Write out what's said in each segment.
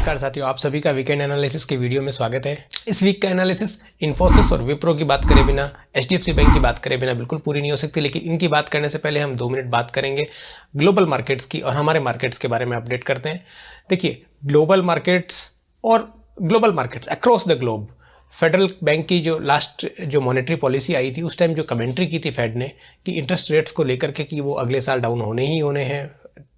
नमस्कार साथियों, आप सभी का वीकेंड एनालिसिस के वीडियो में स्वागत है। इस वीक का एनालिसिस इन्फोसिस और विप्रो की बात करे बिना, एचडीएफसी बैंक की बात करे बिना बिल्कुल पूरी नहीं हो सकती। लेकिन इनकी बात करने से पहले हम 2 मिनट बात करेंगे ग्लोबल मार्केट्स की और हमारे मार्केट्स के बारे में अपडेट करते हैं। देखिए, global markets across the globe, federal bank की जो लास्ट मॉनेटरी पॉलिसी आई थी, उस टाइम जो कमेंट्री की थी फेड ने कि इंटरेस्ट रेट्स को लेकर के कि वो अगले साल डाउन होने ही होने हैं,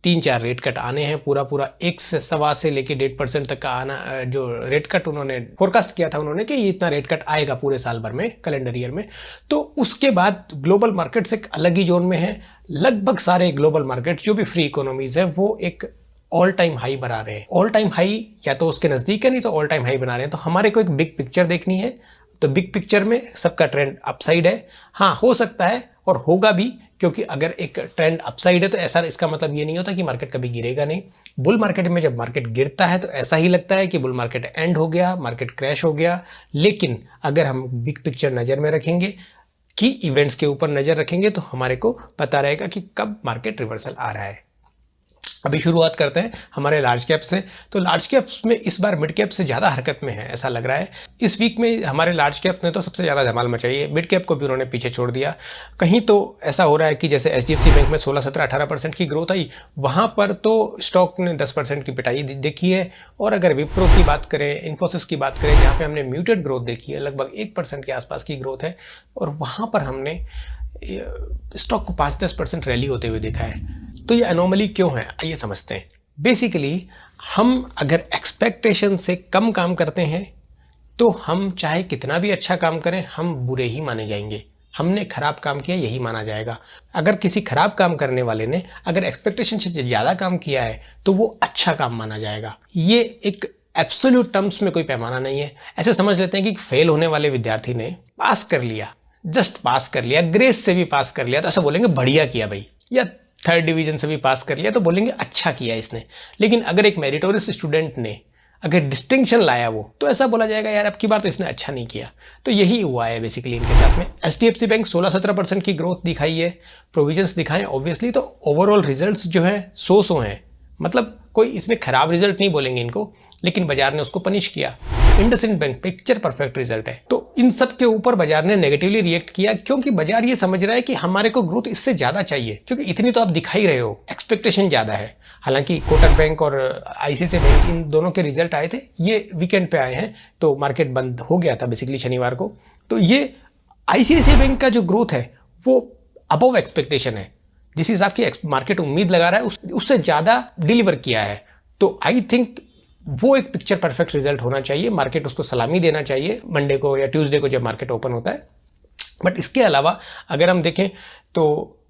3-4 रेट कट आने हैं, पूरा 1 से 1.25 से लेके 1.5% तक का आना, जो रेट कट उन्होंने फोरकास्ट किया था उन्होंने कि ये इतना रेट कट आएगा पूरे साल भर में, कैलेंडर ईयर में। तो उसके बाद ग्लोबल मार्केट्स एक अलग ही जोन में है। लगभग सारे ग्लोबल मार्केट्स जो भी फ्री इकोनॉमीज है वो एक ऑल टाइम हाई बना रहे हैं। ऑल टाइम हाई या तो उसके नजदीक है, नहीं तो ऑल टाइम हाई बना रहे हैं। तो हमारे को एक बिग पिक्चर देखनी है, तो बिग पिक्चर में सबका ट्रेंड अपसाइड है। हाँ, हो सकता है और होगा भी, क्योंकि अगर एक ट्रेंड अपसाइड है तो ऐसा, इसका मतलब ये नहीं होता कि मार्केट कभी गिरेगा नहीं। बुल मार्केट में जब मार्केट गिरता है तो ऐसा ही लगता है कि बुल मार्केट एंड हो गया, मार्केट क्रैश हो गया। लेकिन अगर हम बिग पिक्चर नज़र में रखेंगे, की इवेंट्स के ऊपर नज़र रखेंगे, तो हमारे को पता रहेगा कि कब मार्केट रिवर्सल आ रहा है। अभी शुरुआत करते हैं हमारे लार्ज कैप से। तो लार्ज कैप्स में इस बार मिड कैप से ज़्यादा हरकत में है, ऐसा लग रहा है। इस वीक में हमारे लार्ज कैप ने तो सबसे ज़्यादा धमाल मचाई है, मिड कैप को भी उन्होंने पीछे छोड़ दिया। कहीं तो ऐसा हो रहा है कि जैसे एचडीएफसी बैंक में 16, 17, 18% की ग्रोथ आई, वहाँ पर तो स्टॉक ने 10% की पिटाई देखी है। और अगर विप्रो की बात करें, इन्फोसिस की बात करें, जहाँ पर हमने म्यूटेड ग्रोथ देखी है, लगभग 1% के आसपास की ग्रोथ है, और वहाँ पर हमने स्टॉक को 5-10% रैली होते हुए देखा है। तो ये एनोमली क्यों है, आइए समझते हैं। बेसिकली हम अगर एक्सपेक्टेशन से कम काम करते हैं तो हम चाहे कितना भी अच्छा काम करें, हम बुरे ही माने जाएंगे। हमने खराब काम किया, यही माना जाएगा। अगर किसी खराब काम करने वाले ने अगर एक्सपेक्टेशन से ज़्यादा काम किया है तो वो अच्छा काम माना जाएगा। ये एक एब्सोल्यूट टर्म्स में कोई पैमाना नहीं है। ऐसे समझ लेते हैं कि फेल होने वाले विद्यार्थी ने पास कर लिया, जस्ट पास कर लिया, ग्रेस से भी पास कर लिया, तो ऐसा बोलेंगे बढ़िया किया भाई। या 3rd डिवीजन से भी पास कर लिया तो बोलेंगे अच्छा किया इसने। लेकिन अगर एक मेरिटोरियस स्टूडेंट ने अगर डिस्टिंक्शन लाया वो, तो ऐसा बोला जाएगा यार अब की बार तो इसने अच्छा नहीं किया। तो यही हुआ है बेसिकली इनके साथ में। एचडीएफसी बैंक 16-17% की ग्रोथ दिखाई है, प्रोविजंस दिखाएं ऑब्वियसली, तो ओवरऑल रिजल्ट्स जो है सो हैं। मतलब कोई इसमें खराब रिजल्ट नहीं बोलेंगे इनको, लेकिन बाजार ने उसको पनिश किया। IndusInd bank picture perfect result है। तो इन सब के ऊपर बाजार ने नेगेटिवली रिएक्ट किया, क्योंकि बाजार ये समझ रहा है कि हमारे को ग्रोथ इससे ज़्यादा चाहिए, क्योंकि इतनी तो आप दिखा ही रहे हो, एक्सपेक्टेशन ज़्यादा है। हालांकि कोटक बैंक और आईसीआईसीआई बैंक, इन दोनों के रिजल्ट आए थे, ये वीकेंड पे आए हैं, तो मार्केट बंद हो गया था बेसिकली शनिवार को। तो ये आईसीआईसीआई बैंक का जो ग्रोथ है वो अबव एक्सपेक्टेशन है। जिस हिसाब की मार्केट उम्मीद लगा रहा है उससे ज़्यादा डिलीवर किया है। तो आई थिंक वो एक पिक्चर परफेक्ट रिजल्ट होना चाहिए, मार्केट उसको सलामी देना चाहिए मंडे को या ट्यूसडे को जब मार्केट ओपन होता है। बट इसके अलावा अगर हम देखें तो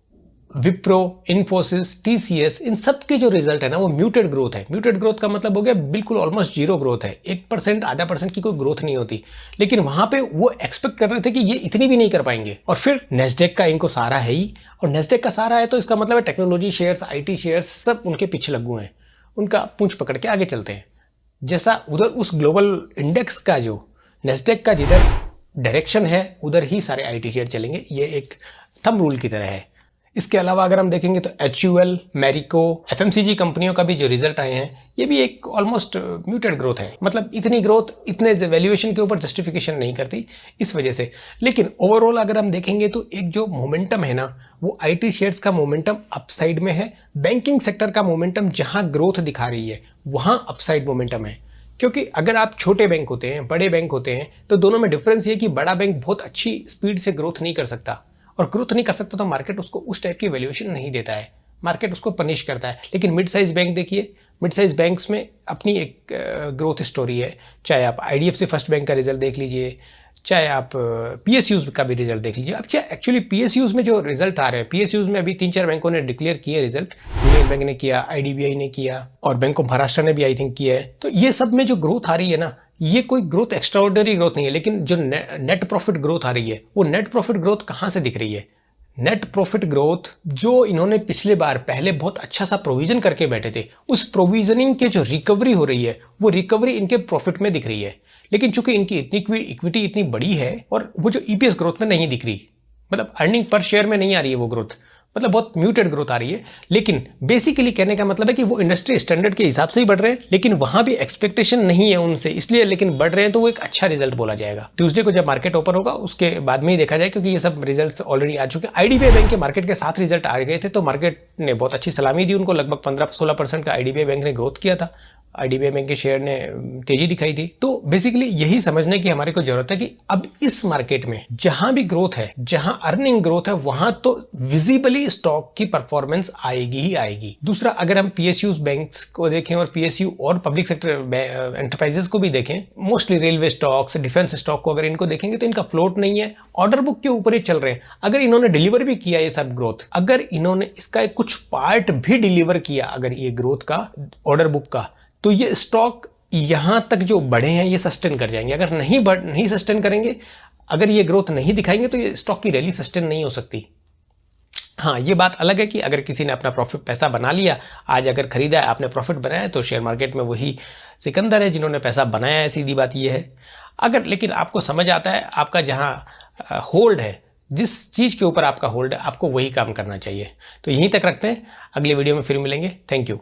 विप्रो, इन्फोसिस, टीसीएस, इन सब के जो रिजल्ट है ना वो म्यूटेड ग्रोथ है। म्यूटेड ग्रोथ का मतलब हो गया बिल्कुल ऑलमोस्ट जीरो ग्रोथ है। 1%, आधा % की कोई ग्रोथ नहीं होती। लेकिन वहां पे वो एक्सपेक्ट कर रहे थे कि ये इतनी भी नहीं कर पाएंगे। और फिर नेस्डेक का इनको सहारा है ही, और नेस्डेक का सहारा है तो इसका मतलब है टेक्नोलॉजी शेयर्स, IT शेयर्स सब उनके पीछे लगू हैं। उनका पूंछ पकड़ के आगे चलते हैं। जैसा उधर उस ग्लोबल इंडेक्स का जो नेस्डेक का जिधर डायरेक्शन है उधर ही सारे IT शेयर चलेंगे। ये एक थंब रूल की तरह है। इसके अलावा अगर हम देखेंगे तो HUL, मैरिको, FMCG कंपनियों का भी जो रिजल्ट आए हैं, ये भी एक ऑलमोस्ट म्यूटेड ग्रोथ है। मतलब इतनी ग्रोथ इतने वैल्यूएशन के ऊपर जस्टिफिकेशन नहीं करती इस वजह से। लेकिन ओवरऑल अगर हम देखेंगे तो एक जो मोमेंटम है ना, वो IT शेयर्स का मोमेंटम अपसाइड में है। बैंकिंग सेक्टर का मोमेंटम जहां ग्रोथ दिखा रही है वहां अपसाइड मोमेंटम है। क्योंकि अगर आप छोटे बैंक होते हैं, बड़े बैंक होते हैं, तो दोनों में डिफरेंस ये कि बड़ा बैंक बहुत अच्छी स्पीड से ग्रोथ नहीं कर सकता, और ग्रोथ नहीं कर सकता तो मार्केट उसको उस टाइप की वैल्यूएशन नहीं देता है, मार्केट उसको पनिश करता है। लेकिन मिड साइज बैंक देखिए, मिड साइज बैंक्स में अपनी एक ग्रोथ स्टोरी है। चाहे आप IDFC फर्स्ट बैंक का रिजल्ट देख लीजिए, चाहे आप PSUs का भी रिजल्ट देख लीजिए। अब चाहे एक्चुअली PSUs में जो रिजल्ट आ रहे हैं, PSUs में अभी 3-4 बैंकों ने डिक्लेयर किए रिजल्ट। यूनियन बैंक ने किया, IDBI ने किया, और बैंक ऑफ महाराष्ट्र ने भी आई थिंक किया है। तो ये सब में जो ग्रोथ आ रही है ना, ये कोई ग्रोथ एक्स्ट्राऑर्डिनरी ग्रोथ नहीं है। लेकिन जो नेट प्रॉफिट ग्रोथ आ रही है, वो नेट प्रॉफिट ग्रोथ कहाँ से दिख रही है? नेट प्रॉफिट ग्रोथ जो इन्होंने पिछले बार पहले बहुत अच्छा सा प्रोविजन करके बैठे थे, उस प्रोविजनिंग के जो रिकवरी हो रही है, वो रिकवरी इनके प्रॉफिट में दिख रही है। लेकिन चूंकि इनकी इतनी इक्विटी इतनी बड़ी है, और वो जो EPS ग्रोथ में नहीं दिख रही, मतलब अर्निंग पर शेयर में नहीं आ रही है वो ग्रोथ, मतलब बहुत म्यूटेड ग्रोथ आ रही है। लेकिन बेसिकली कहने का मतलब है कि वो इंडस्ट्री स्टैंडर्ड के हिसाब से ही बढ़ रहे हैं, लेकिन वहां भी एक्सपेक्टेशन नहीं है उनसे, इसलिए लेकिन बढ़ रहे हैं, तो वो एक अच्छा रिजल्ट बोला जाएगा। ट्यूसडे को जब मार्केट ओपन होगा उसके बाद में ही देखा जाए, क्योंकि ये सब रिजल्ट्स ऑलरेडी आ चुके हैं। आईडीबीआई बैंक के मार्केट के 7 रिजल्ट आ गए थे, तो मार्केट ने बहुत अच्छी सलामी दी उनको, लगभग 15-16% का आईडीबीआई बैंक ने ग्रोथ किया था, आईडीबीआई बैंक के शेयर ने तेजी दिखाई दी। तो बेसिकली यही समझने की हमारे को जरूरत है कि अब इस मार्केट में जहां भी ग्रोथ है, जहां अर्निंग ग्रोथ है, वहां तो विजिबली स्टॉक की परफॉर्मेंस आएगी ही आएगी। दूसरा, अगर हम पीएसयूज बैंक्स को देखें और पीएसयू और पब्लिक सेक्टर एंटरप्राइजेस को भी देखें, mostly railway stocks, defence stock को अगर इनको देखेंगे तो इनका फ्लोट नहीं है, ऑर्डर बुक के ऊपर ही चल रहे हैं। अगर इन्होंने डिलीवर भी किया ये सब ग्रोथ, अगर इन्होंने इसका कुछ पार्ट भी डिलीवर किया अगर ये ग्रोथ का, ऑर्डर बुक का, तो ये स्टॉक यहां तक जो बढ़े हैं ये सस्टेन कर जाएंगे। अगर नहीं सस्टेन करेंगे, अगर ये ग्रोथ नहीं दिखाएंगे, तो ये स्टॉक की रैली सस्टेन नहीं हो सकती। हाँ, ये बात अलग है कि अगर किसी ने अपना प्रॉफिट पैसा बना लिया, आज अगर खरीदा है, आपने प्रॉफिट बनाया है, तो शेयर मार्केट में वही सिकंदर है जिन्होंने पैसा बनाया है, सीधी बात ये है। अगर लेकिन आपको समझ आता है, आपका जहाँ होल्ड है, जिस चीज़ के ऊपर आपका होल्ड है, आपको वही काम करना चाहिए। तो यहीं तक रखते हैं, अगले वीडियो में फिर मिलेंगे। Thank you.